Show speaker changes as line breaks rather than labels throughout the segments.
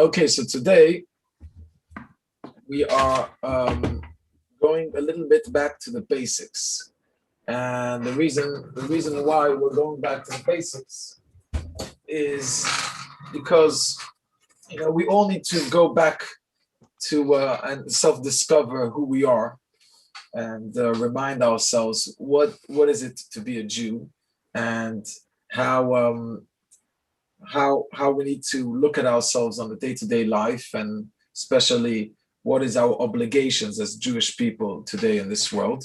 Okay, so today we are going a little bit back to the basics, and the reason why we're going back to the basics is because we all need to go back to and self-discover who we are and remind ourselves what is it to be a Jew, and how we need to look at ourselves on the day-to-day life, and especially what is our obligations as Jewish people today in this world.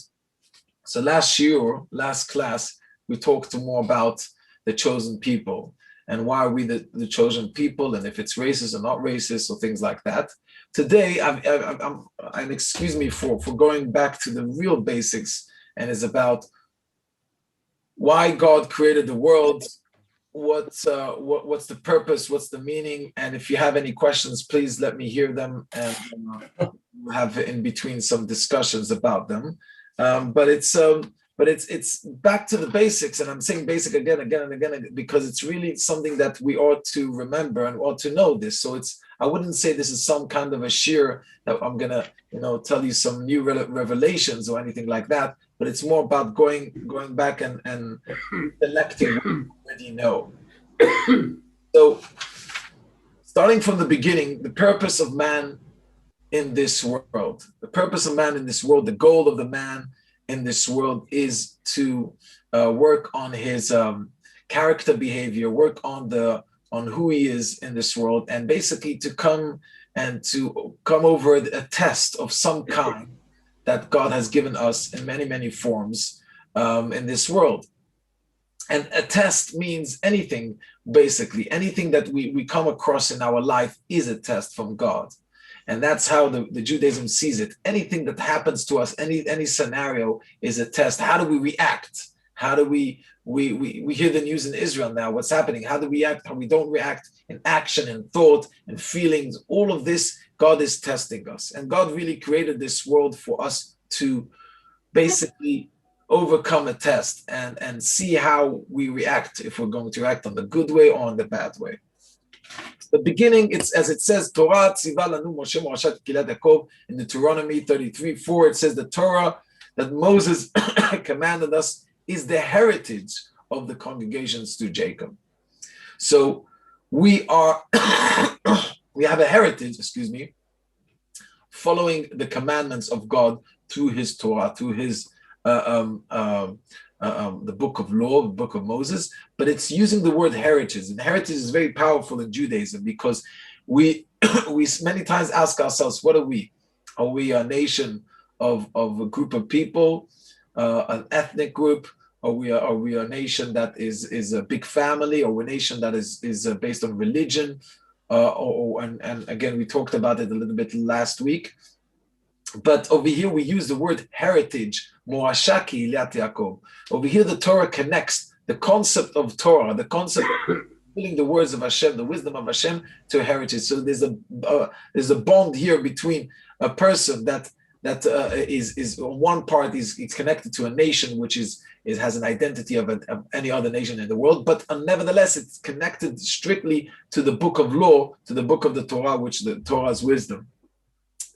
So last class, we talked more about the chosen people and why are we the chosen people, and if it's racist or not racist or things like that. Today, I'm excuse me for going back to the real basics, and it's about why God created the world. What's the purpose, what's the meaning, and if you have any questions, please let me hear them, and we'll have in between some discussions about them. But it's back to the basics, and I'm saying basic again and again because it's really something that we ought to remember and ought to know this. So I wouldn't say this is some kind of a shiur that I'm gonna tell you some new revelations or anything like that, but it's more about going back and selecting what you already know. So starting from the beginning, the purpose of man in this world, the goal of the man in this world is to work on his character behavior, work on who he is in this world, and basically to come over a test of some kind that God has given us in many, many forms in this world. And a test means anything, basically. Anything that we come across in our life is a test from God. And that's how the Judaism sees it. Anything that happens to us, any scenario is a test. How do we react? How do we hear the news in Israel now, what's happening? How do we act? How we don't react in action and thought and feelings? All of this, God is testing us. And God really created this world for us to basically overcome a test and see how we react, if we're going to act on the good way or on the bad way. The beginning, it's as it says, Torah tziva lanu Moshe morashat Kilat Yaakov in Deuteronomy 33:4. It says the Torah that Moses commanded us is the heritage of the congregations to Jacob. So we have a heritage, following the commandments of God through His Torah, through His the book of law, the book of Moses, but it's using the word heritage. And heritage is very powerful in Judaism because we many times ask ourselves, what are we? Are we a nation of a group of people, an ethnic group? Are we a nation that is a big family, or a nation that is based on religion? And again, we talked about it a little bit last week. But over here, we use the word heritage, morashaki Kilat Yaakov. Over here, the Torah connects the concept of Torah, the concept of fulfilling the words of Hashem, the wisdom of Hashem, to heritage. So there's a bond here between a person that is on one part is connected to a nation which has an identity of any other nation in the world, but nevertheless it's connected strictly to the book of law, to the book of the Torah, which the Torah's wisdom.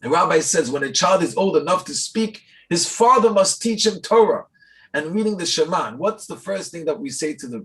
The rabbi says when a child is old enough to speak, his father must teach him Torah and reading the Shema. And what's the first thing that we say to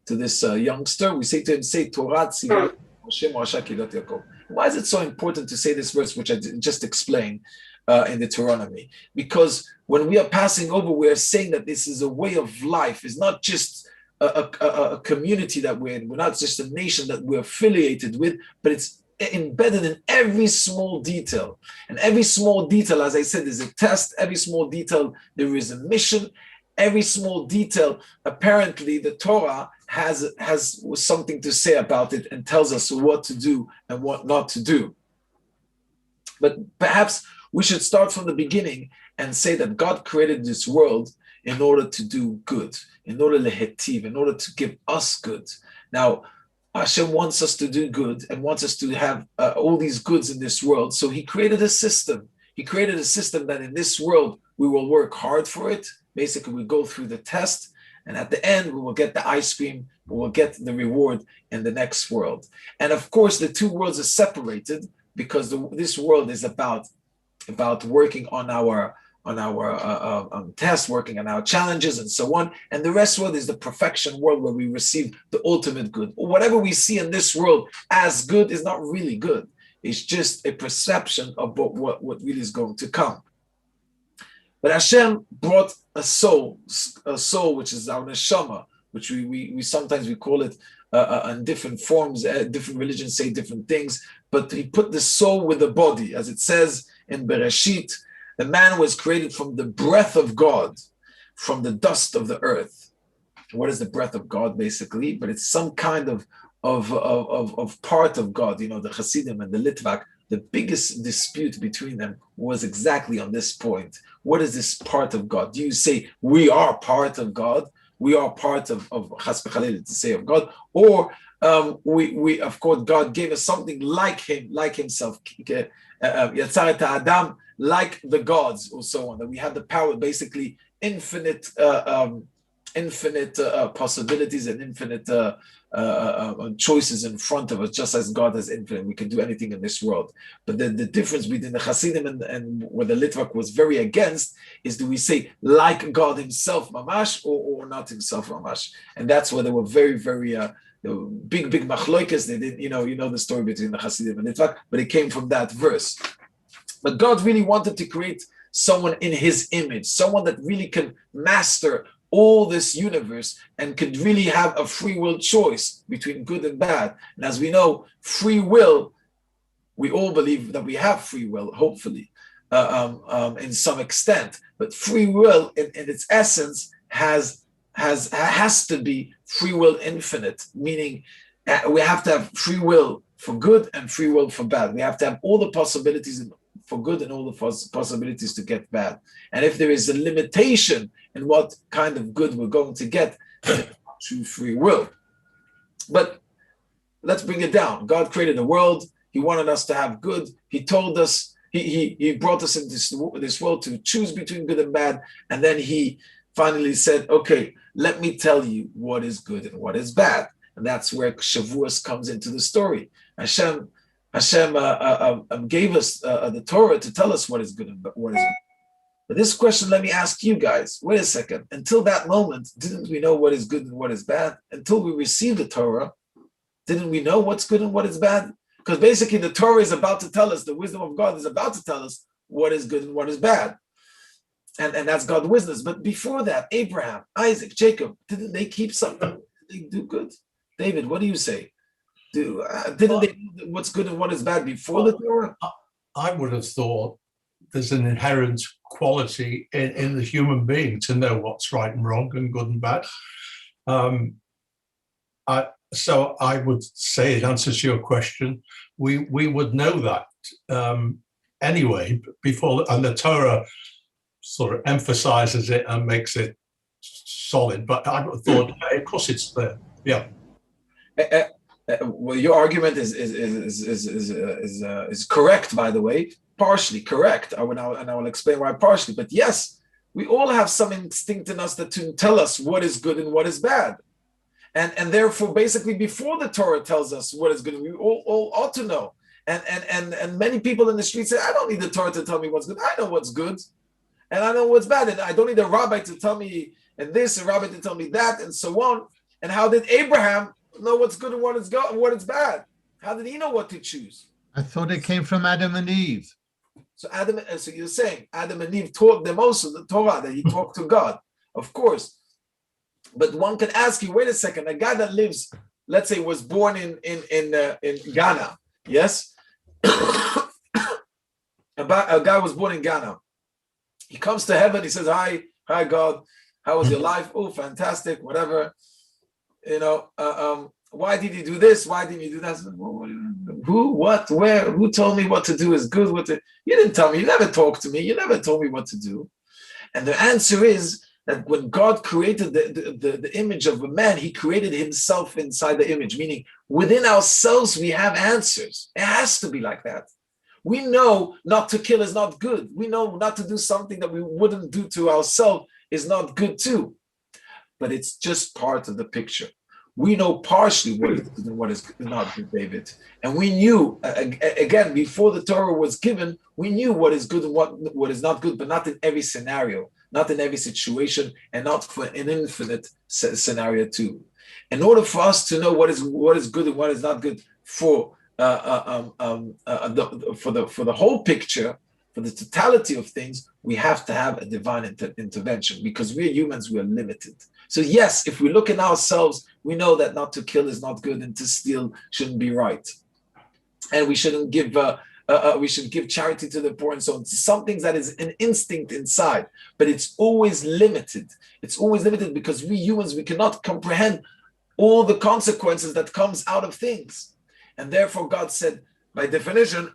this youngster? We say to him, say Torah tziva Moshe morashat Kilat Yaakov. Why is it so important to say this verse, which I just explained in Deuteronomy? Because when we are passing over, we are saying that this is a way of life. It's not just a community that we're in. We're not just a nation that we're affiliated with, but it's embedded in every small detail. And every small detail, as I said, is a test. Every small detail, there is a mission. Every small detail, apparently the Torah has something to say about it and tells us what to do and what not to do. But perhaps we should start from the beginning and say that God created this world in order to do good, in order to give us good. Now, Hashem wants us to do good and wants us to have all these goods in this world. So He created a system. He created a system that in this world we will work hard for it. Basically, we go through the test, And at the end, we will get the ice cream, we will get the reward in the next world. And of course, the two worlds are separated because this world is about working on our tests, working on our challenges, and so on. And the rest world is the perfection world where we receive the ultimate good. Whatever we see in this world as good is not really good. It's just a perception of what really is going to come. But Hashem brought a soul which is our neshama, which we sometimes we call it in different forms. Different religions say different things, but he put the soul with the body, as it says in Bereshit. The man was created from the breath of God, from the dust of the earth. What is the breath of God, basically? But it's some kind of part of God. You know, the Hasidim and the Litvak, the biggest dispute between them was exactly on this point. What is this part of God? Do you say we are part of God? We are part of Chas v'Chalil, to say of God, or we of course God gave us something like Him, like Himself, Yatzaret Adam, like the gods, or so on. That we have the power, basically infinite possibilities and infinite choices in front of us, just as God is infinite. We can do anything in this world. But the difference between the Hasidim and what the Litvak was very against is, do we say like God Himself, mamash, or not Himself, mamash? And that's where they were very, very big machloikas. They did, you know the story between the Hasidim and Litvak, but it came from that verse. But God really wanted to create someone in His image, someone that really can master all this universe and could really have a free will choice between good and bad. And as we know, free will, we all believe that we have free will, hopefully, in some extent. But free will, in its essence, has to be free will infinite, meaning we have to have free will for good and free will for bad. We have to have all the possibilities for good and all the possibilities to get bad. And if there is a limitation in what kind of good we're going to get, true free will. But let's bring it down. God created the world. He wanted us to have good. He told us, he brought us into this world to choose between good and bad. And then He finally said, okay, let me tell you what is good and what is bad. And that's where Shavuos comes into the story. Hashem gave us the Torah to tell us what is good and what is bad. But this question, let me ask you guys, wait a second. Until that moment, didn't we know what is good and what is bad? Until we received the Torah, didn't we know what's good and what is bad? Because basically the Torah is about to tell us, the wisdom of God is about to tell us what is good and what is bad. And that's God's wisdom. But before that, Abraham, Isaac, Jacob, didn't they keep something? Did they do good? David, what do you say? Didn't they know what's good and what is bad before the Torah?
I would have thought there's an inherent quality in the human being to know what's right and wrong and good and bad. So I would say, in answer to your question, we would know that anyway before, and the Torah sort of emphasizes it and makes it solid. But I would have thought, of course, it's there. Yeah.
Well, your argument is correct, by the way, partially correct. I will explain why partially. But yes, we all have some instinct in us that to tell us what is good and what is bad, and therefore, basically, before the Torah tells us what is good, we all ought to know. And many people in the street say, I don't need the Torah to tell me what's good. I know what's good, and I know what's bad, and I don't need a rabbi to tell me and this, a rabbi to tell me that, and so on. And how did Abraham know what's good and what is good and what is bad? How did he know what to choose?
I thought it came from Adam and Eve.
So you're saying Adam and Eve taught them also the Torah, that he talked to God, of course. But one can ask you, wait a second, a guy that lives, let's say, was born in Ghana, yes? A guy was born in Ghana. He comes to heaven, he says, hi God, how was your life? Oh, fantastic, whatever. Why did you do this? Why didn't you do that? Who, what, where? Who told me what to do is good? You didn't tell me. You never talked to me. You never told me what to do. And the answer is that when God created the image of a man, He created Himself inside the image, meaning within ourselves we have answers. It has to be like that. We know not to kill is not good. We know not to do something that we wouldn't do to ourselves is not good too. but it's just part of the picture. We know partially what is good and what is not good, David. And we knew, again, before the Torah was given, we knew what is good and what is not good, but not in every scenario, not in every situation, and not for an infinite scenario too. In order for us to know what is good and what is not good for the whole picture, for the totality of things, we have to have a divine intervention, because we are humans, we are limited. So yes, if we look in ourselves, we know that not to kill is not good and to steal shouldn't be right, and we shouldn't give. We should give charity to the poor and so on. Some things that is an instinct inside, but it's always limited. It's always limited because we humans, we cannot comprehend all the consequences that comes out of things, and therefore God said, by definition,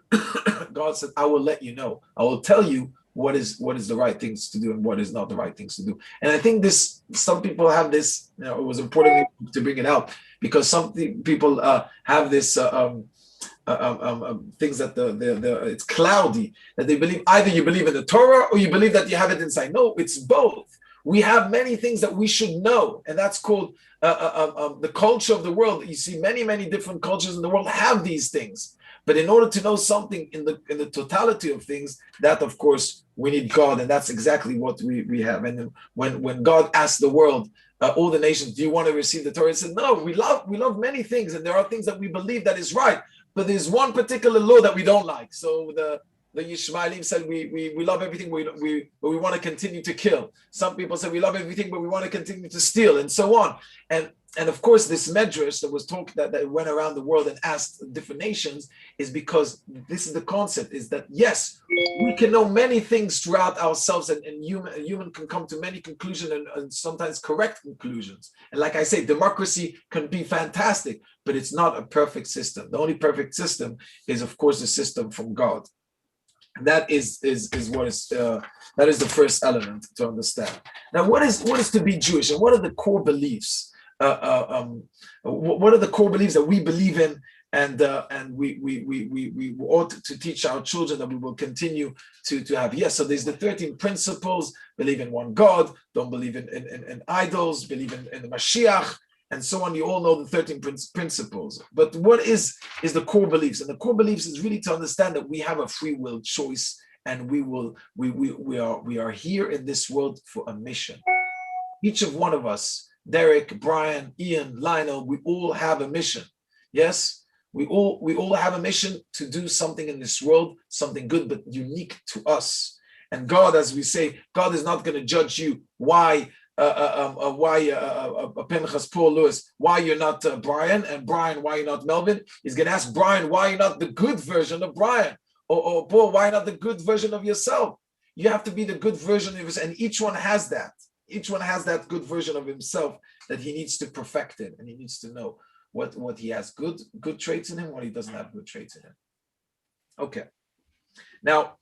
God said, I will let you know. I will tell you what is the right things to do and what is not the right things to do. And I think some people have this, it was important to bring it out, because some people have this things that it's cloudy, that they believe either you believe in the Torah or you believe that you have it inside. No, it's both. We have many things that we should know, and that's called the culture of the world. You see, many different cultures in the world have these things. But in order to know something in the totality of things, that of course we need God, and that's exactly what we have. And when God asked the world, all the nations, do you want to receive the Torah? He said, no, we love many things, and there are things that we believe that is right, but there's one particular law that we don't like. So the Yishmaelim said we love everything, but we want to continue to kill. Some people said we love everything, but we want to continue to steal, and so on. And of course, this medrash that was talked that went around the world and asked different nations is because this is the concept: is that yes, we can know many things throughout ourselves, and a human can come to many conclusions and sometimes correct conclusions. And like I say, democracy can be fantastic, but it's not a perfect system. The only perfect system is, of course, the system from God. That is what is that is the first element to understand. Now, what is to be Jewish, and what are the core beliefs? What are the core beliefs that we believe in, and we ought to teach our children, that we will continue to have? Yes, so there's the 13 principles: believe in one God, don't believe in idols, believe in the Mashiach, and so on. You all know the 13 principles. But what is the core beliefs? And the core beliefs is really to understand that we have a free will choice, and we are here in this world for a mission. Each of one of us, Derek, Brian, Ian, Lionel, we all have a mission. Yes, we all have a mission to do something in this world, something good but unique to us. And God, as we say, God is not going to judge you why Pinchas, Paul, Lewis, why you're not Brian, and Brian, why you're not Melvin. He's going to ask Brian, why you're not the good version of Brian, or Paul, why not the good version of yourself? You have to be the good version of yourself, and each one has that. Each one has that good version of himself that he needs to perfect it, and he needs to know what he has good traits in him, what he doesn't have good traits in him. Okay. Now,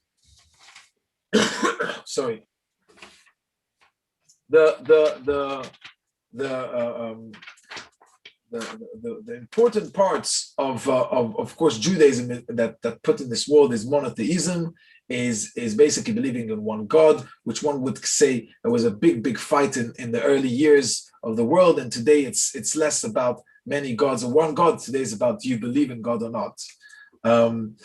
sorry. The important parts of course Judaism that put in this world is monotheism, is basically believing in one God, which one would say there was a big fight in the early years of the world, and today it's less about many gods or one God. Today is about, do you believe in God or not, and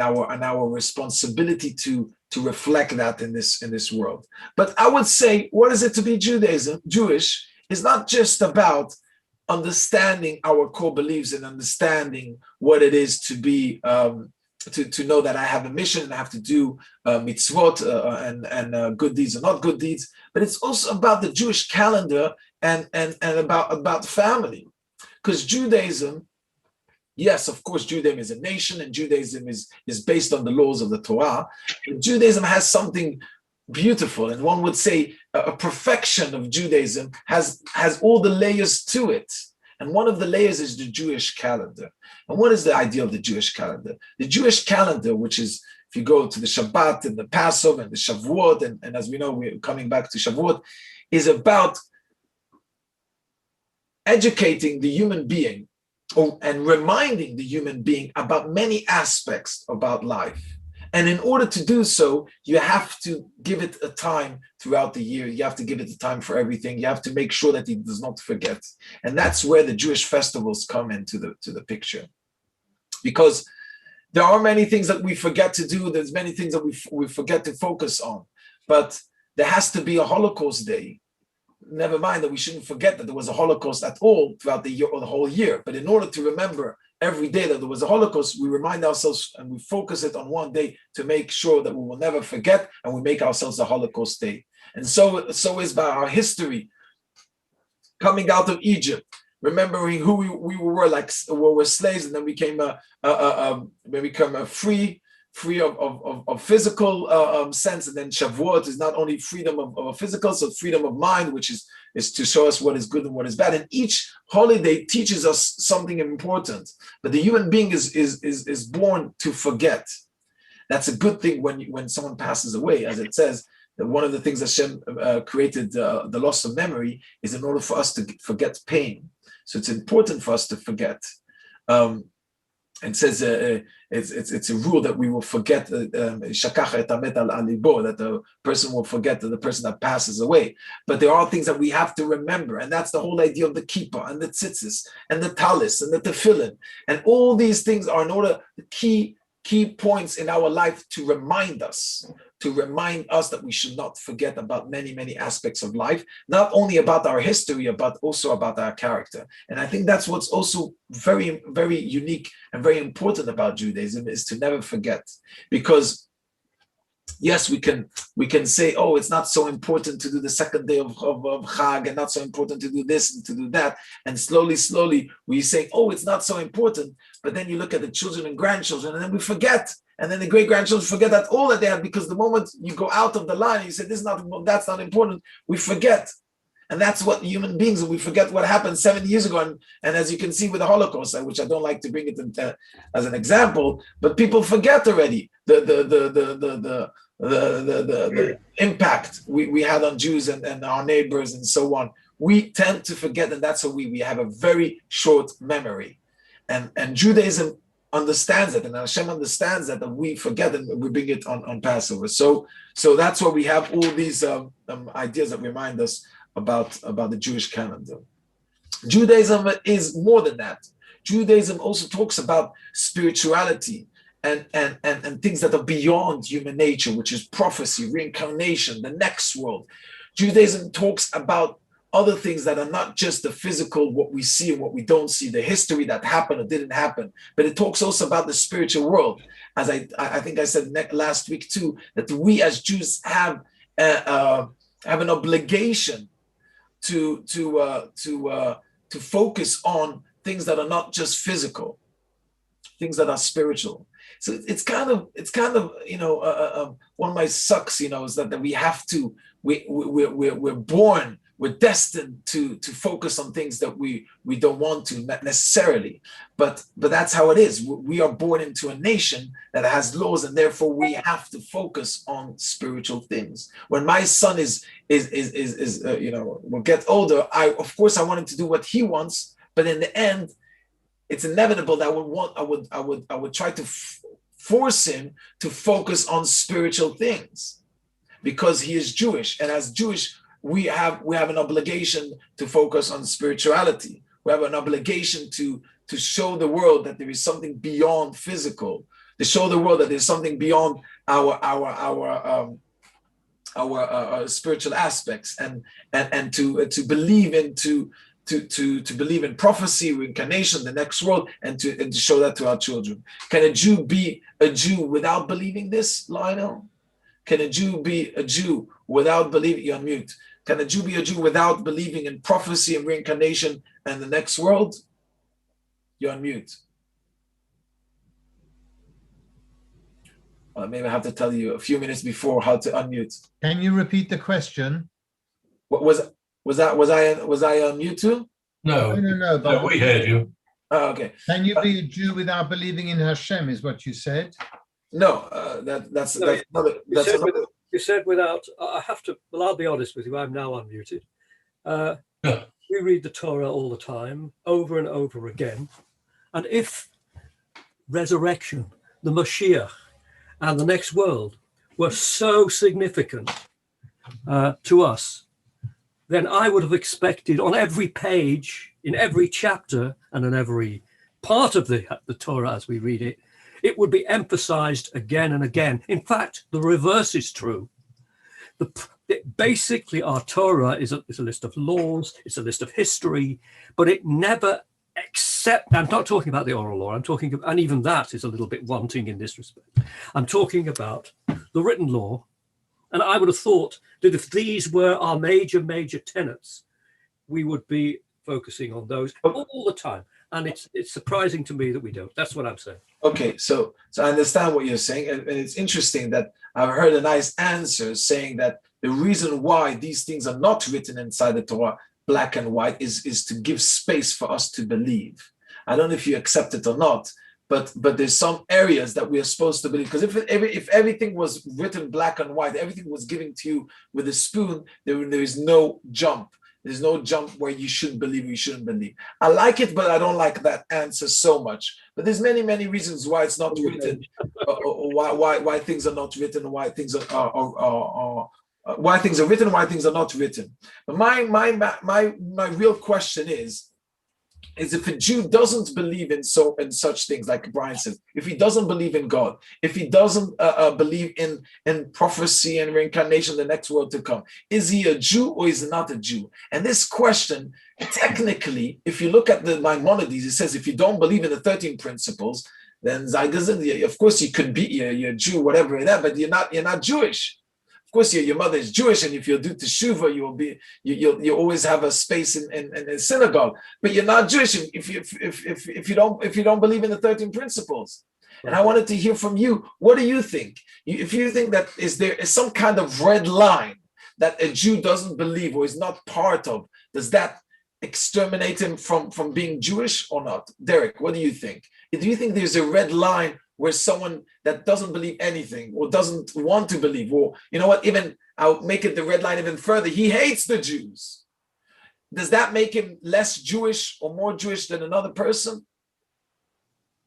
our responsibility to reflect that in this world. But I would say, what is it to be Jewish is not just about understanding our core beliefs and understanding what it is to be to know that I have a mission and I have to do mitzvot and good deeds or not good deeds, but it's also about the Jewish calendar and about family. Because Judaism, yes, of course, Judaism is a nation, and Judaism is based on the laws of the Torah. And Judaism has something beautiful, and one would say a perfection of Judaism has all the layers to it. And one of the layers is the Jewish calendar. And what is the idea of the Jewish calendar? The Jewish calendar, which is, if you go to the Shabbat and the Passover and the Shavuot, and as we know, we're coming back to Shavuot, is about educating the human being and reminding the human being about many aspects about life. And in order to do so, you have to give it a time throughout the year. You have to give it a time for everything. You have to make sure that he does not forget. And that's where the Jewish festivals come into the picture. Because there are many things that we forget to do. There's many things that we forget to focus on. But there has to be a Holocaust Day. Never mind that we shouldn't forget that there was a Holocaust at all throughout the year or the whole year. But in order to remember every day that there was a Holocaust, we remind ourselves and we focus it on one day to make sure that we will never forget, and we make ourselves a Holocaust Day. And so is by our history coming out of Egypt, remembering who we were, like we were slaves, and then we became free of physical sense. And then Shavuot is not only freedom of a physical, so freedom of mind, which is to show us what is good and what is bad. And each holiday teaches us something important. But the human being is born to forget. That's a good thing when someone passes away, as it says. That one of the things Hashem created, the loss of memory, is in order for us to forget pain. So it's important for us to forget. And says it's a rule that we will forget, that the person will forget the person that passes away. But there are things that we have to remember, and that's the whole idea of the kippah and the tzitzis and the talis and the tefillin, and all these things are in order key points in our life to remind us that we should not forget about many aspects of life, not only about our history, but also about our character. And I think that's what's also very, very unique and very important about Judaism, is to never forget. Because yes, we can say, oh, it's not so important to do the second day of Chag, and not so important to do this and to do that. And slowly we say, oh, it's not so important. But then you look at the children and grandchildren, and then we forget. And then the great-grandchildren forget that all that they have, because the moment you go out of the line and you say, that's not important, we forget. And that's what human beings, we forget what happened 70 years ago. And as you can see with the Holocaust, which I don't like to bring it as an example, but people forget already the impact we had on Jews and our neighbors and so on. We tend to forget, and that's how we have a very short memory. And Judaism understands it, and Hashem understands that we forget, and we bring it on Passover. So that's why we have all these ideas that remind us about the Jewish calendar. Judaism is more than that. Judaism also talks about spirituality and things that are beyond human nature, which is prophecy, reincarnation, the next world. Judaism talks about other things that are not just the physical, what we see and what we don't see, the history that happened or didn't happen, but it talks also about the spiritual world. As I think I said last week too, that we as Jews have an obligation to focus on things that are not just physical, things that are spiritual. So it's kind of one of my sucks, is that we have to, we're born. We're destined to focus on things that we don't want to, not necessarily, but that's how it is. We are born into a nation that has laws, and therefore we have to focus on spiritual things. When my son will get older, of course I want him to do what he wants, but in the end, it's inevitable that I would try to force him to focus on spiritual things, because he is Jewish, and as Jewish, we have an obligation to focus on spirituality. We have an obligation to show the world that there is something beyond physical, to show the world that there's something beyond our spiritual aspects, and to believe to believe in prophecy, reincarnation, the next world, and to show that to our children. Can a Jew be a Jew without believing this, Lionel? Can a Jew be a Jew without believing? You're on mute. Can a Jew be a Jew without believing in prophecy and reincarnation and the next world? You're on mute. Well, maybe I have to tell you a few minutes before how to unmute.
Can you repeat the question?
What was I on mute too?
No,
but
we heard you.
Oh, okay.
Can you be a Jew without believing in Hashem, is what you said?
No, that's another.
You said without. I'll be honest with you. I'm now unmuted. We read the Torah all the time, over and over again, and if resurrection, the Mashiach, and the next world were so significant to us, then I would have expected on every page, in every chapter, and in every part of the Torah as we read it, it would be emphasized again and again. In fact, the reverse is true. Basically, our Torah is a list of laws, it's a list of history, but it never I'm not talking about the oral law, I'm talking about, and even that is a little bit wanting in this respect. I'm talking about the written law. And I would have thought that if these were our major tenets, we would be focusing on those all the time. And it's surprising to me that we don't. That's what I'm saying.
Okay, so I understand what you're saying, and it's interesting that I've heard a nice answer saying that the reason why these things are not written inside the Torah, black and white, is to give space for us to believe. I don't know if you accept it or not, but there's some areas that we are supposed to believe, because if everything was written black and white, everything was given to you with a spoon, there is no jump. There's no jump where you should believe or you shouldn't believe. I like it, but I don't like that answer so much. But there's many reasons why it's not written, or why things are not written, why things are why things are written, why things are not written. But my real question is if a Jew doesn't believe in such things, like Brian says, if he doesn't believe in God, if he doesn't believe in prophecy and reincarnation, the next world to come, is he a Jew or is he not a Jew? And this question, technically, if you look at the Maimonides, it says if you don't believe in the 13 principles, then of course you could be you're a Jew, whatever that, but you're not Jewish. Of course, your mother is Jewish, and if you'll do teshuva, you'll always have a space in a synagogue. But you're not Jewish if you don't believe in the 13 principles. And I wanted to hear from you. What do you think? If you think that there is some kind of red line that a Jew doesn't believe or is not part of, does that exterminate him from being Jewish or not? Derek, what do you think? Do you think there's a red line where someone that doesn't believe anything or doesn't want to believe, or you know what, even I'll make it the red line even further, he hates the Jews, does that make him less Jewish or more Jewish than another person?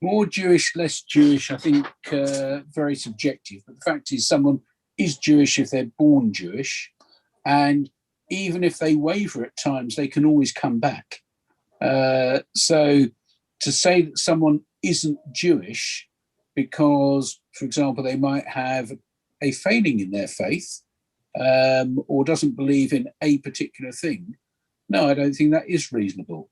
More Jewish, less Jewish, I think very subjective. But the fact is, someone is Jewish if they're born Jewish, and even if they waver at times, they can always come back. So to say that someone isn't Jewish because, for example, they might have a failing in their faith or doesn't believe in a particular thing, no, I don't think that is reasonable.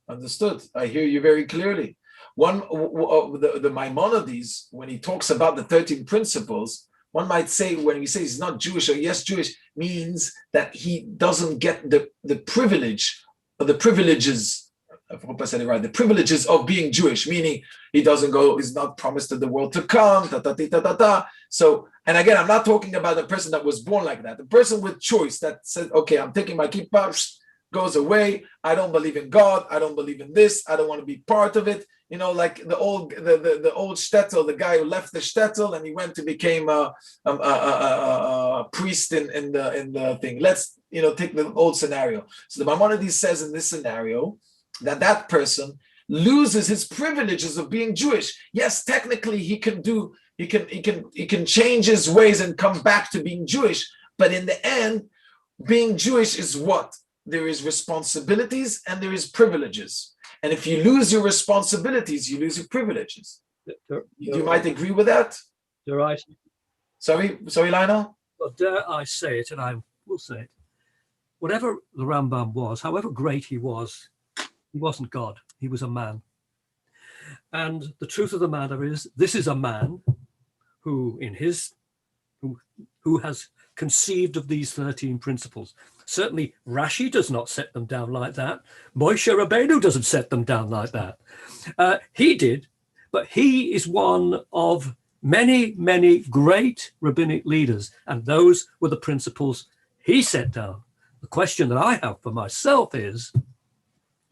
Understood. I hear you very clearly. The Maimonides, when he talks about the 13 principles, one might say when he says he's not Jewish or yes Jewish, means that he doesn't get the privilege or the privileges. I hope I said it right. The privileges of being Jewish, meaning he doesn't go, he's not promised to the world to come, So, and again, I'm not talking about the person that was born like that. The person with choice that said, okay, I'm taking my kippah, goes away. I don't believe in God. I don't believe in this. I don't want to be part of it. You know, like the old shtetl, the guy who left the shtetl and he went to became a priest in the thing. Let's take the old scenario. So the Maimonides says in this scenario that person loses his privileges of being Jewish. Yes, technically he can change his ways and come back to being Jewish, but in the end, being Jewish is what? There is responsibilities and there is privileges. And if you lose your responsibilities, you lose your privileges. You might agree with that?
Dare I?
Sorry, Lionel?
Well, dare I say it, and I will say it. Whatever the Rambam was, however great he wasn't God. He was a man. And the truth of the matter is, this is a man who has conceived of these 13 principles. Certainly Rashi does not set them down like that. Moshe Rabbeinu doesn't set them down like that. He did, but he is one of many great rabbinic leaders, and those were the principles he set down. The question that I have for myself is,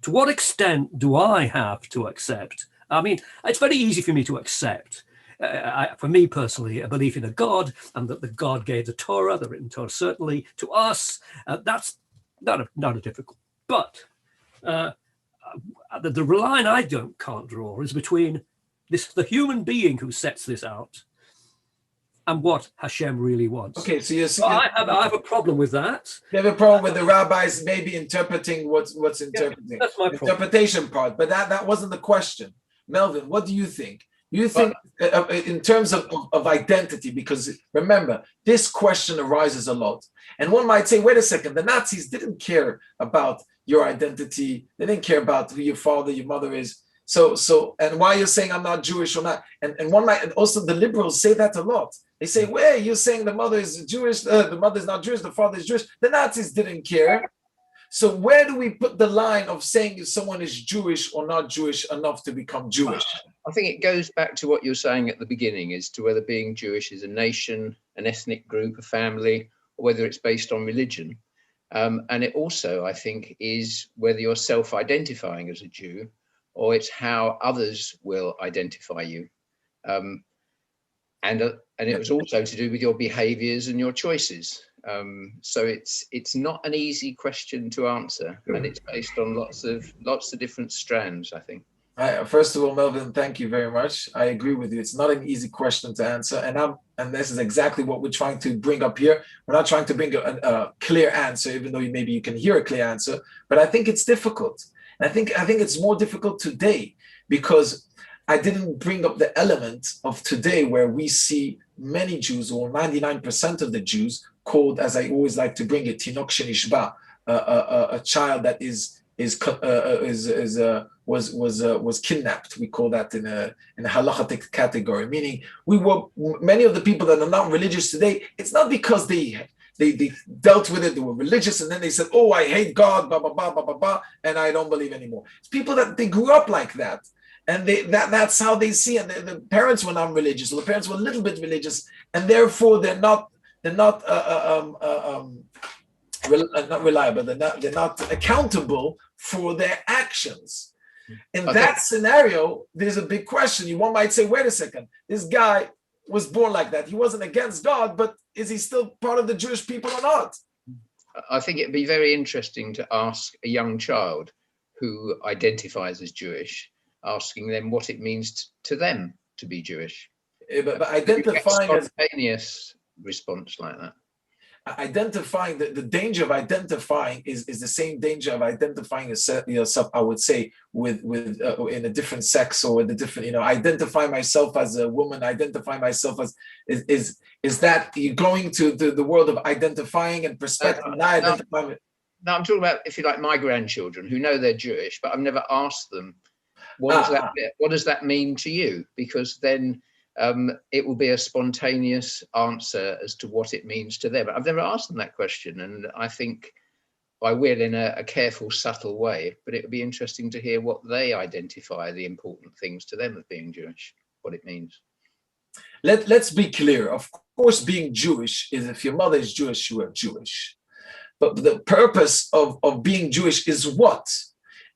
to what extent do I have to accept? I mean, it's very easy for me to accept. For me personally, a belief in a God, and that the God gave the Torah, the written Torah, certainly to us, that's not a difficult. But the line I can't draw is between the human being who sets this out, and what Hashem really wants.
Okay, so you see,
So I have a problem with that.
you have a problem with the rabbis maybe interpreting what's interpreting.
That's my problem.
Interpretation part, but that wasn't the question. Melvin, what do you think? You think in terms of identity, because remember, this question arises a lot. And one might say, wait a second, the Nazis didn't care about your identity. They didn't care about who your father, your mother is. So, and why you're saying I'm not Jewish or not. And one might, and also the liberals say that a lot. They say, wait, you're saying the mother is Jewish, the mother's not Jewish, the father is Jewish. The Nazis didn't care. So where do we put the line of saying if someone is Jewish or not Jewish enough to become Jewish?
I think it goes back to what you're saying at the beginning, as to whether being Jewish is a nation, an ethnic group, a family, or whether it's based on religion. And it also, I think, is whether you're self-identifying as a Jew, or it's how others will identify you. And it was also to do with your behaviors and your choices. So it's not an easy question to answer, and it's based on lots of different strands, I think.
First of all, Melvin, thank you very much. I agree with you. It's not an easy question to answer, and this is exactly what we're trying to bring up here. We're not trying to bring a clear answer, even though maybe you can hear a clear answer. But I think it's difficult. And I think it's more difficult today because I didn't bring up the element of today where we see many Jews, or 99% of the Jews, called, as I always like to bring it, Tinok Shenishba, a child that was kidnapped. We call that in a halachic category, meaning many of the people that are not religious today. It's not because they dealt with it, they were religious, and then they said, "Oh, I hate God, blah blah blah blah blah blah," and I don't believe anymore. It's people that they grew up like that, and that's how they see it. The parents were not religious, or the parents were a little bit religious, and therefore they're not reliable. They're not accountable for their actions. In that scenario, there's a big question. One might say, wait a second, this guy was born like that. He wasn't against God, but is he still part of the Jewish people or not?
I think it'd be very interesting to ask a young child who identifies as Jewish, asking them what it means to them to be Jewish.
But identifying
a spontaneous response like that.
Identifying the danger of identifying is the same danger of identifying yourself, I would say, with in a different sex, or with a different, identify myself as a woman, identify myself as is that you're going to the world of identifying and perspective.
No, I'm talking about, if you like, my grandchildren who know they're Jewish, but I've never asked them what does that mean to you, because then it will be a spontaneous answer as to what it means to them. I've never asked them that question, and I think I will in a careful, subtle way, but it would be interesting to hear what they identify the important things to them of being Jewish, what it means.
Let's be clear. Of course, being Jewish is, if your mother is Jewish, you are Jewish. But the purpose of being Jewish is what?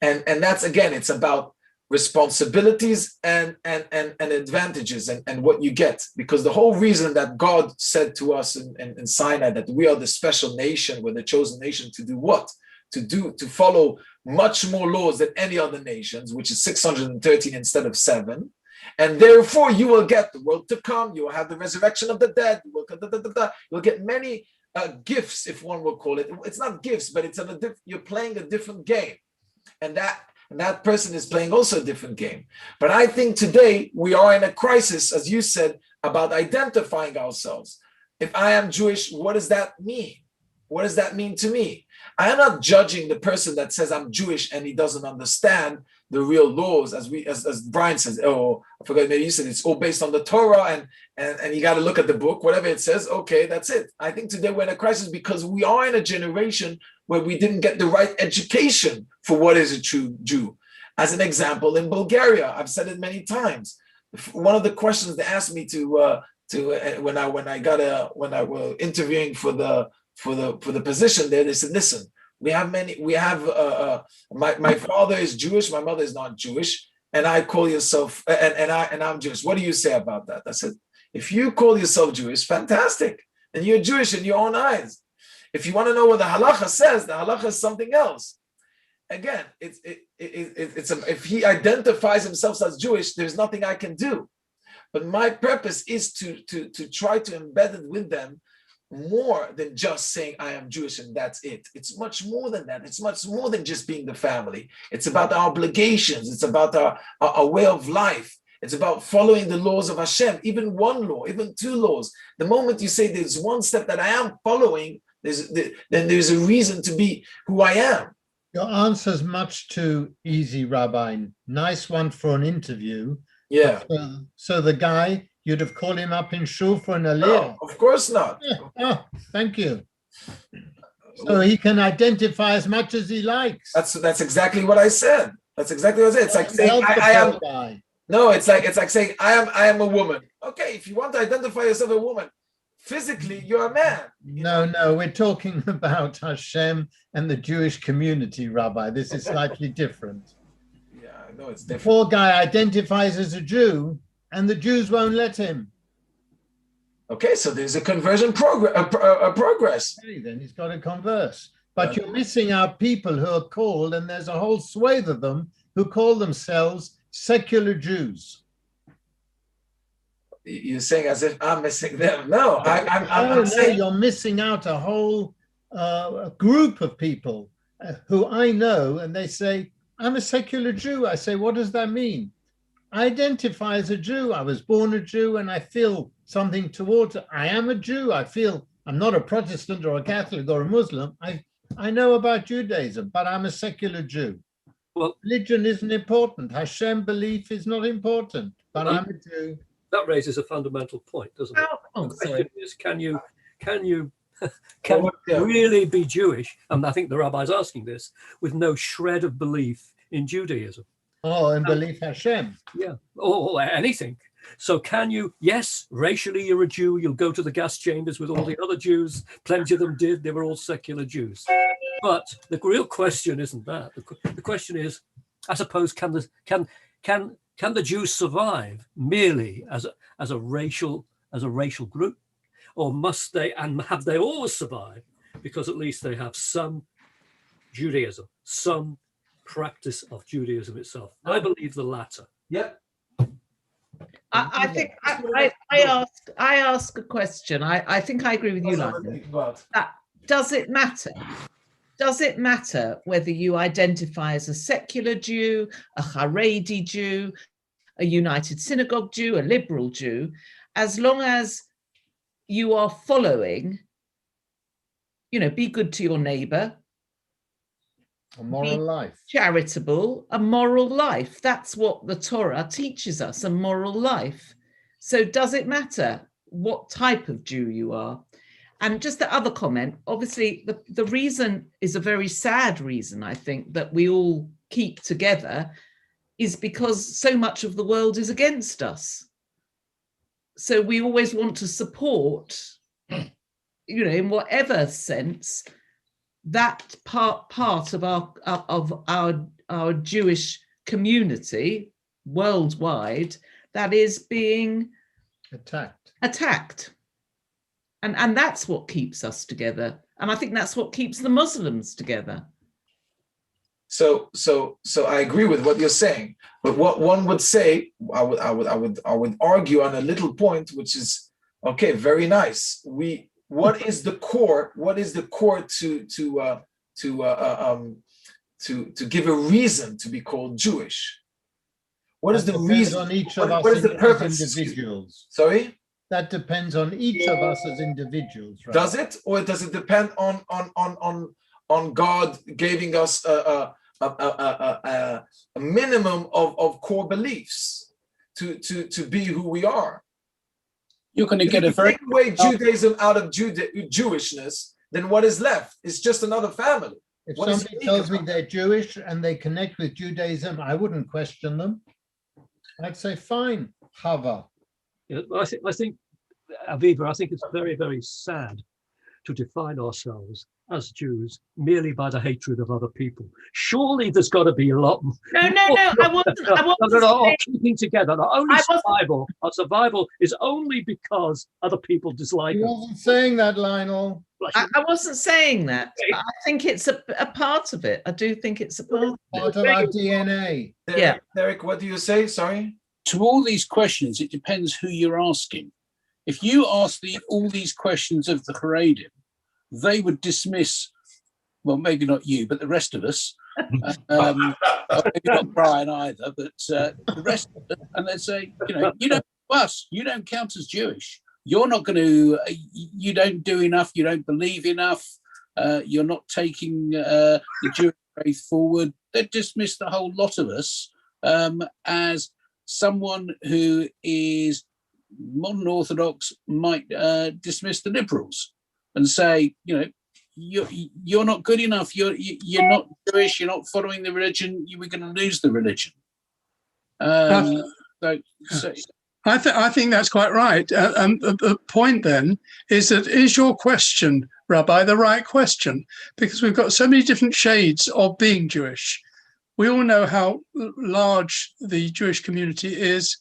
And that's, again, it's about responsibilities and advantages and what you get, because the whole reason that God said to us in Sinai that we are the special nation, we're the chosen nation to do what? To follow much more laws than any other nations, which is 613 instead of 7, and therefore you will get the world to come, you will have the resurrection of the dead, you'll get many gifts, if one will call it. It's not gifts, but it's you're playing a different game, and that person is playing also a different game. But I think today we are in a crisis, as you said, about identifying ourselves. If I am Jewish, what does that mean? What does that mean to me? I am not judging the person that says I'm Jewish and he doesn't understand the real laws, as Brian says. Oh, I forgot, maybe you said it's all based on the Torah, and you got to look at the book, whatever it says. Okay, that's it. I think today we're in a crisis because we are in a generation where we didn't get the right education for what is a true Jew. As an example, in Bulgaria, I've said it many times. One of the questions they asked me when I was interviewing for the position there, they said, listen, my father is Jewish, my mother is not Jewish, and I call yourself and I'm Jewish. What do you say about that? I said, if you call yourself Jewish, fantastic, and you're Jewish in your own eyes. If you want to know what the halacha says, the halacha is something else. Again, if he identifies himself as Jewish, there's nothing I can do. But my purpose is to try to embed it with them more than just saying I am Jewish and that's it. It's much more than that. It's much more than just being the family. It's about our obligations. It's about our way of life. It's about following the laws of Hashem, even one law, even two laws. The moment you say there's one step that I am following, then there's a reason to be who I am.
Your answer's much too easy, Rabbi. Nice one for an interview.
Yeah.
So the guy, you'd have called him up in shul for an aliyah.
No, of course not.
Yeah. Oh, thank you. So he can identify as much as he likes.
That's exactly what I said. That's exactly what I said. It's like saying I am.
Guy.
No, it's like saying I am a woman. Okay, if you want to identify yourself as a woman, physically you're a man.
No, we're talking about Hashem and the Jewish community, Rabbi. This is slightly different.
Yeah, I know it's
The
different.
poor guy identifies as a Jew, and the Jews won't let him.
Okay, so there's a conversion progress.
Okay, then he's got to converse. But you're missing out people who are called, and there's a whole swathe of them who call themselves secular Jews.
You're saying as if I'm missing them. No, I'm
No,
saying
you're missing out a whole group of people who I know, and they say, I'm a secular Jew. I say, what does that mean? I identify as a Jew. I was born a Jew, and I feel something towards it. I am a Jew. I feel I'm not a Protestant or a Catholic or a Muslim. I know about Judaism, but I'm a secular Jew.
Well,
religion isn't important. Hashem belief is not important, but I'm a Jew.
That raises a fundamental point, doesn't it?
Oh,
the question
sorry.
is, can you really be Jewish? And I think the rabbi's asking this with no shred of belief in Judaism.
Oh, and belief Hashem.
Yeah, or anything. So can you, yes, racially you're a Jew, you'll go to the gas chambers with all the other Jews, plenty of them did, they were all secular Jews. But the real question isn't that. The question is, I suppose, can the Jews survive merely as a racial group? Or must they, and have they always survived? Because at least they have some Judaism, some practice of Judaism itself. I believe the latter.
Yep.
I think I ask a question. I think I agree with you, London. Does it matter? Does it matter whether you identify as a secular Jew, a Haredi Jew, a United Synagogue Jew, a liberal Jew, as long as you are following, be good to your neighbor,
a moral life,
charitable, a moral life. That's what the Torah teaches us, a moral life. So does it matter what type of Jew you are? And just the other comment, obviously the reason is a very sad reason, I think, that we all keep together is because so much of the world is against us. So we always want to support, in whatever sense, that part of our Jewish community worldwide that is being attacked. And that's what keeps us together. And I think that's what keeps the Muslims together.
So I agree with what you're saying. But what one would say, I would argue on a little point, which is okay, very nice. What is the core? What is the core to give a reason to be called Jewish? What is the reason?
On each of us
what is the purpose?
as individuals.
Sorry?
That depends on each of us as individuals, right?
Does it, or does it depend on God giving us a minimum of core beliefs to be who we are?
You're going to get a very
take away Judaism out of Jewishness, then what is left? It's just another family.
If somebody tells me they're Jewish and they connect with Judaism, I wouldn't question them. I'd say, fine, Hava.
Yeah, I think, Aviva, I think it's very, very sad to define ourselves as Jews merely by the hatred of other people. Surely there's got to be a lot.
No, I wasn't
keeping together. Our survival is only because other people dislike us.
You wasn't saying that, Lionel.
I wasn't saying that. But I think it's a part of it. I do think it's a part
of our DNA.
Derek, what do you say? Sorry.
to all these questions, it depends who you're asking. If you ask all these questions of the Haredim, they would dismiss, well, maybe not you, but the rest of us. Maybe not Brian either, but the rest of us, and they'd say, you don't us, you don't count as Jewish. You're not going to, you don't do enough, you don't believe enough, you're not taking the Jewish faith forward. They'd dismiss the whole lot of us as someone who is modern Orthodox might dismiss the liberals and say, you're not good enough. You're not Jewish. You're not following the religion. We're going to lose the religion.
I think that's quite right. And the point then is that is your question, Rabbi, the right question? Because we've got so many different shades of being Jewish. We all know how large the Jewish community is.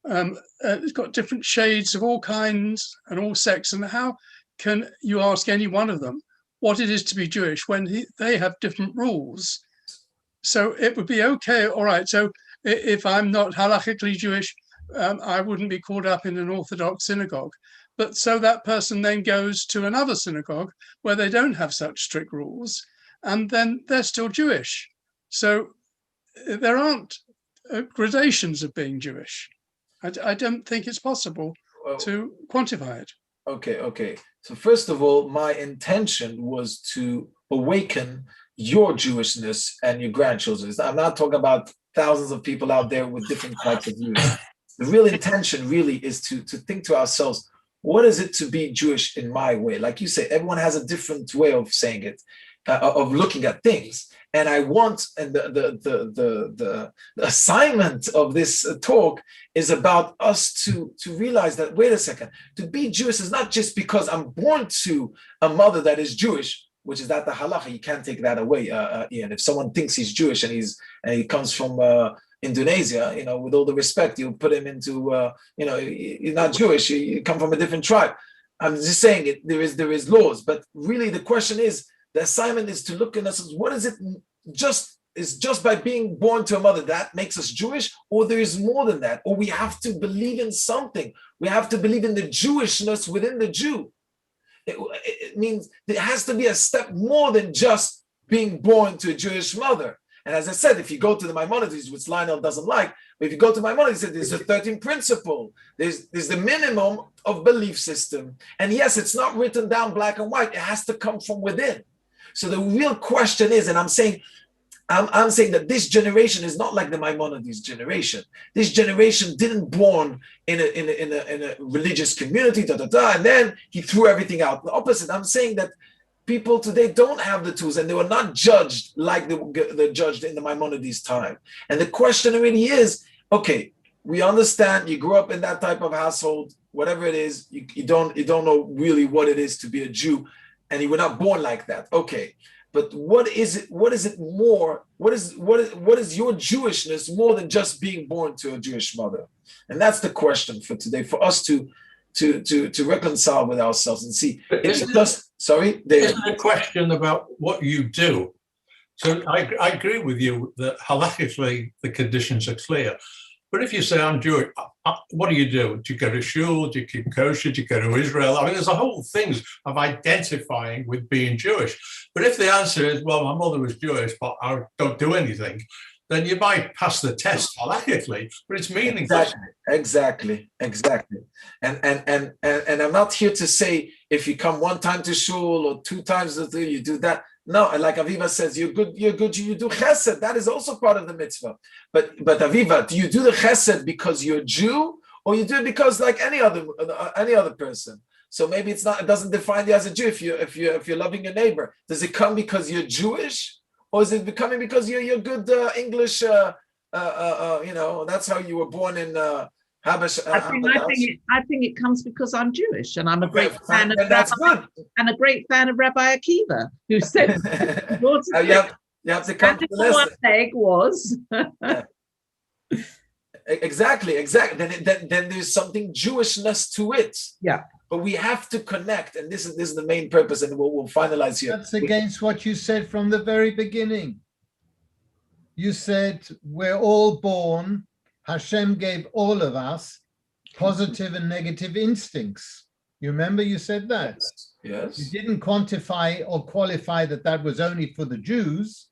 It's got different shades of all kinds and all sects. And how can you ask any one of them what it is to be Jewish when they have different rules? So it would be okay. All right. So if I'm not halachically Jewish, I wouldn't be caught up in an Orthodox synagogue. But so that person then goes to another synagogue where they don't have such strict rules, and then they're still Jewish. So there aren't gradations of being Jewish. I don't think it's possible to quantify it.
Okay. So first of all, my intention was to awaken your Jewishness and your grandchildren's. I'm not talking about thousands of people out there with different types of views. The real intention really is to think to ourselves, what is it to be Jewish in my way? Like you say, everyone has a different way of saying it, of looking at things. And I want, and the assignment of this talk is about us to realize that, wait a second, to be Jewish is not just because I'm born to a mother that is Jewish, which is that the halacha, you can't take that away, Ian. If someone thinks he's Jewish and he comes from Indonesia, with all the respect, you put him into, you're not Jewish, you come from a different tribe. I'm just saying there is laws, but really the question is, the assignment is to look at us, what is it just by being born to a mother that makes us Jewish, or there is more than that, or we have to believe in something. We have to believe in the Jewishness within the Jew. It means there has to be a step more than just being born to a Jewish mother. And as I said, if you go to the Maimonides, which Lionel doesn't like, but if you go to Maimonides, there's a 13th principle. There's the minimum of belief system. And yes, it's not written down black and white. It has to come from within. So the real question is, and I'm saying that this generation is not like the Maimonides generation. This generation didn't born in a religious community, and then he threw everything out. The opposite. I'm saying that people today don't have the tools, and they were not judged like they're judged in the Maimonides time. And the question really is, okay, we understand you grew up in that type of household, whatever it is, you don't know really what it is to be a Jew, and you were not born like that. Okay. But what is it? What is it more? What is your Jewishness more than just being born to a Jewish mother? And that's the question for today, for us to reconcile with ourselves and see. It's just sorry. There's
a question about what you do. So I agree with you that halakhically the conditions are clear. But if you say I'm Jewish, what do? Do you go to shul? Do you keep kosher? Do you go to Israel? I mean, there's a whole thing of identifying with being Jewish. But if the answer is, well, my mother was Jewish, but I don't do anything, then you might pass the test halakhically, but it's meaningless.
Exactly. And I'm not here to say if you come one time to shul or two times to you do that. No, like Aviva says, you're good, you do chesed. That is also part of the mitzvah. But Aviva, do you do the chesed because you're a Jew, or you do it because like any other person? So maybe it doesn't define you as a Jew. If you're loving your neighbor, does it come because you're Jewish, or is it becoming because you're good English? That's how you were born in Habash.
I think it comes because I'm Jewish, and I'm a great fan of Rabbi Akiva, who said
you have to come to the lesson.
What egg was.
Exactly. Then there's something Jewishness to it.
Yeah.
But we have to connect, and this is the main purpose, and we'll finalize here.
That's against what you said from the very beginning. You said we're all born Hashem gave all of us positive and negative instincts. You remember you said that?
Yes.
You didn't quantify or qualify that was only for the Jews.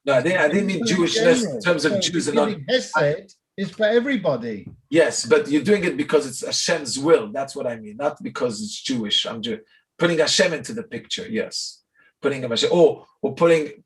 No, I didn't mean Jewishness in terms of Jews and not.
Hesed is for everybody.
Yes, but you're doing it because it's Hashem's will. That's what I mean, not because it's Jewish. I'm just putting Hashem into the picture. Yes, putting him Hashem, or putting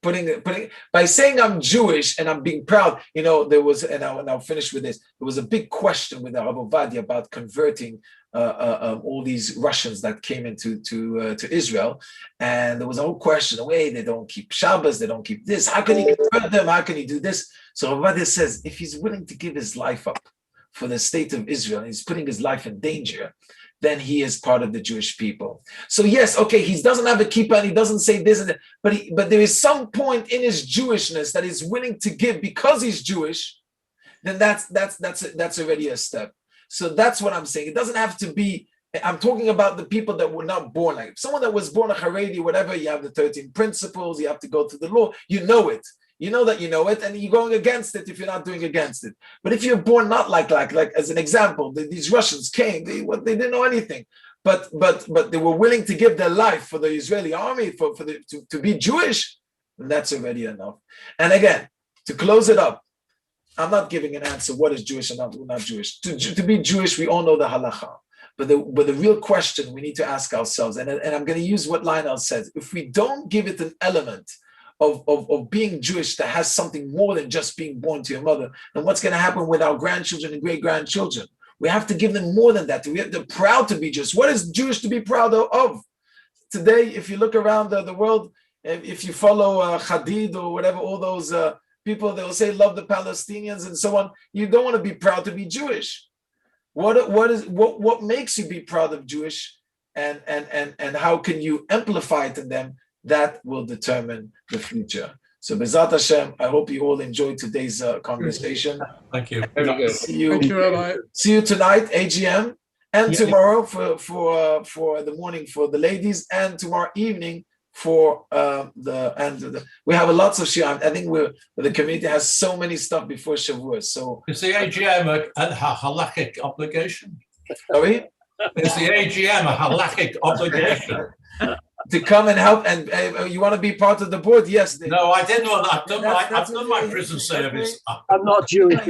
by saying I'm Jewish and I'm being proud. You know, there was, and I'll finish with this. There was a big question with the Rabbi Ovadia about converting all these Russians that came into to Israel, and there was a whole question. Wait, they don't keep Shabbos, they don't keep this. How can he convert them? How can he do this? So Rabbi Ovadia says, if he's willing to give his life up for the state of Israel, and he's putting his life in danger, then he is part of the Jewish people. So yes, okay, he doesn't have a kippah and he doesn't say this and that, but there is some point in his Jewishness that he's willing to give because he's Jewish. Then that's already a step. So that's what I'm saying. It doesn't have to be. I'm talking about the people that were not born like someone that was born a Haredi, whatever. You have the 13 principles. You have to go through the law. You know it. You know that you know it, and you're going against it if you're not doing against it. But if you're born not like as an example, these Russians came, they didn't know anything, but they were willing to give their life for the Israeli army to be Jewish, and that's already enough. And again, to close it up, I'm not giving an answer what is Jewish and not Jewish. To be Jewish, we all know the halacha. But the real question we need to ask ourselves, and I'm going to use what Lionel says, if we don't give it an element of being Jewish that has something more than just being born to your mother, then what's going to happen with our grandchildren and great-grandchildren? We have to give them more than that. They're proud to be Jewish. What is Jewish to be proud of? Today, if you look around the world, if you follow Hadid or whatever, all those people, they will say, love the Palestinians and so on. You don't want to be proud to be Jewish. What makes you be proud of Jewish, and how can you amplify it in them? That will determine the future. So Bezat Hashem, I hope you all enjoyed today's conversation.
Thank you.
Very good.
Thank you, Rabbi.
See you tonight, AGM, and tomorrow for the morning for the ladies, and tomorrow evening for we have lots of Shiur. I think the community has so many stuff before Shavuot. So
is the AGM a halakhic obligation?
Sorry?
Is the AGM a halakhic obligation?
To come and help, and you want to be part of the board? Yes.
No, I didn't know that. I've done my prison service.
I'm not Jewish.